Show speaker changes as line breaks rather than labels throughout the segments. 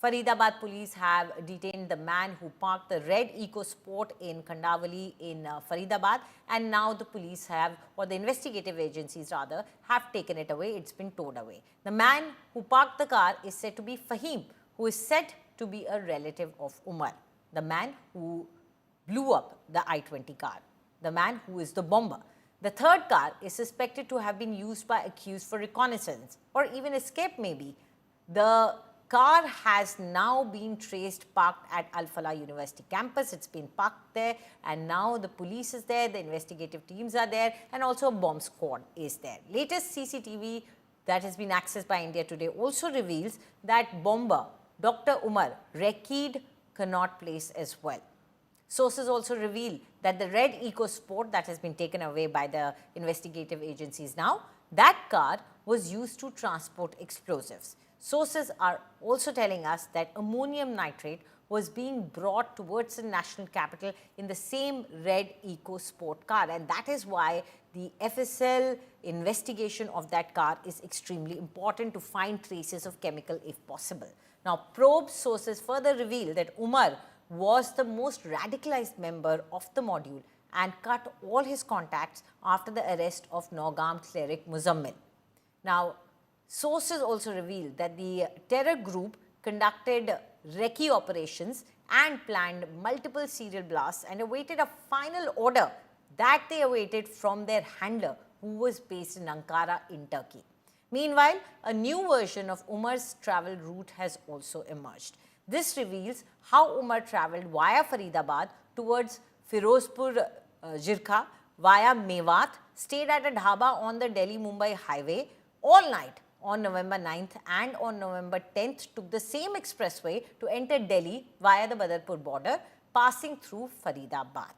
Faridabad police have detained the man who parked the red EcoSport in Kandavali in Faridabad, and now the police have, or the investigative agencies rather, have taken it away. It's been towed away. The man who parked the car is said to be Fahim, who is said to be a relative of Umar, the man who blew up the I-20 car, the man who is the bomber. The third car is suspected to have been used by accused for reconnaissance or even escape maybe. The car has now been traced parked at Al Falah University campus. It's been parked there, and now the police is there, the investigative teams are there, and also a bomb squad is there. Latest CCTV that has been accessed by India Today also reveals that bomber Dr. Umar recce'd Connaught Place as well. Sources also reveal that the red EcoSport that has been taken away by the investigative agencies now, that car was used to transport explosives. Sources are also telling us that ammonium nitrate was being brought towards the national capital in the same red EcoSport car, and that is why the FSL investigation of that car is extremely important to find traces of chemical if possible. Now, probe sources further reveal that Umar was the most radicalized member of the module and cut all his contacts after the arrest of Naugam cleric Muzammil. Now, sources also reveal that the terror group conducted recce operations and planned multiple serial blasts and awaited a final order that they awaited from their handler, who was based in Ankara in Turkey. Meanwhile, a new version of Umar's travel route has also emerged. This reveals how Umar travelled via Faridabad towards Firozpur Jirkha via Mewat, stayed at a dhaba on the Delhi-Mumbai highway all night on November 9th, and on November 10th took the same expressway to enter Delhi via the Badarpur border, passing through Faridabad.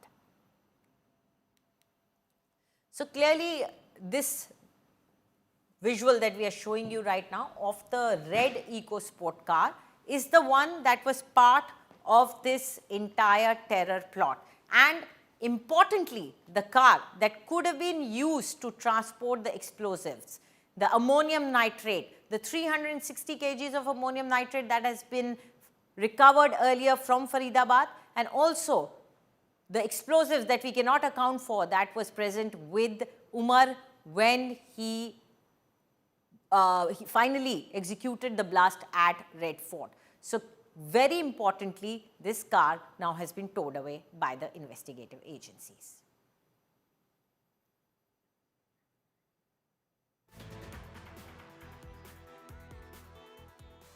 So clearly, this visual that we are showing you right now of the red EcoSport car is the one that was part of this entire terror plot. And importantly, the car that could have been used to transport the explosives, the ammonium nitrate, the 360 kgs of ammonium nitrate that has been recovered earlier from Faridabad, and also the explosives that we cannot account for that was present with Umar when he finally executed the blast at Red Fort. So, very importantly, this car now has been towed away by the investigative agencies.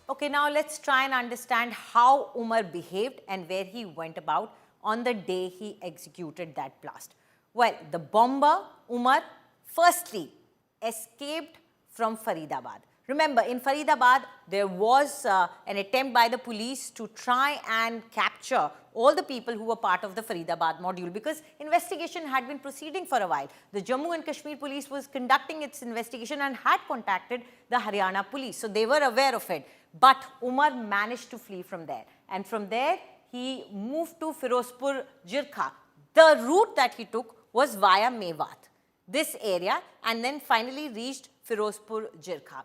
Okay, now let's try and understand how Umar behaved and where he went about on the day he executed that blast. Well, the bomber, Umar, firstly escaped from Faridabad. Remember, in Faridabad, there was an attempt by the police to try and capture all the people who were part of the Faridabad module, because investigation had been proceeding for a while. The Jammu and Kashmir police was conducting its investigation and had contacted the Haryana police, so they were aware of it. But Umar managed to flee from there, and from there he moved to Firozpur Jirkha. The route that he took was via Mewat, this area, and then finally reached Firozpur Jirkha.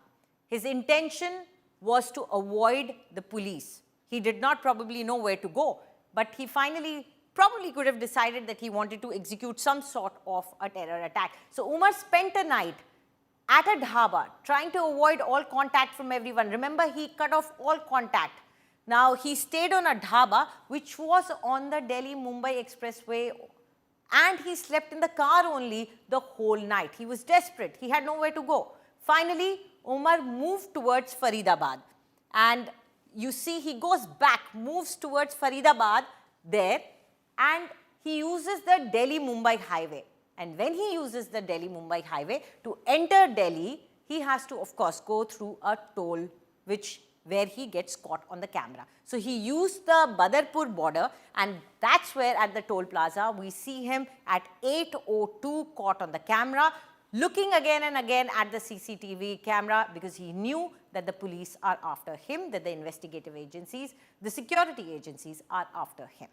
His intention was to avoid the police. He did not probably know where to go, but he finally probably could have decided that he wanted to execute some sort of a terror attack. So Umar spent a night at a dhaba trying to avoid all contact from everyone. Remember, he cut off all contact. Now, he stayed on a dhaba which was on the Delhi-Mumbai expressway, and he slept in the car only the whole night. He was desperate. He had nowhere to go. Finally, Umar moved towards Faridabad, and you see he goes back, moves towards Faridabad there, and he uses the Delhi-Mumbai highway. And when he uses the Delhi-Mumbai highway to enter Delhi, he has to, of course, go through a toll where he gets caught on the camera. So he used the Badarpur border, and that's where at the toll plaza we see him at 8:02 caught on the camera, looking again and again at the CCTV camera, because he knew that the police are after him, that the investigative agencies, the security agencies are after him.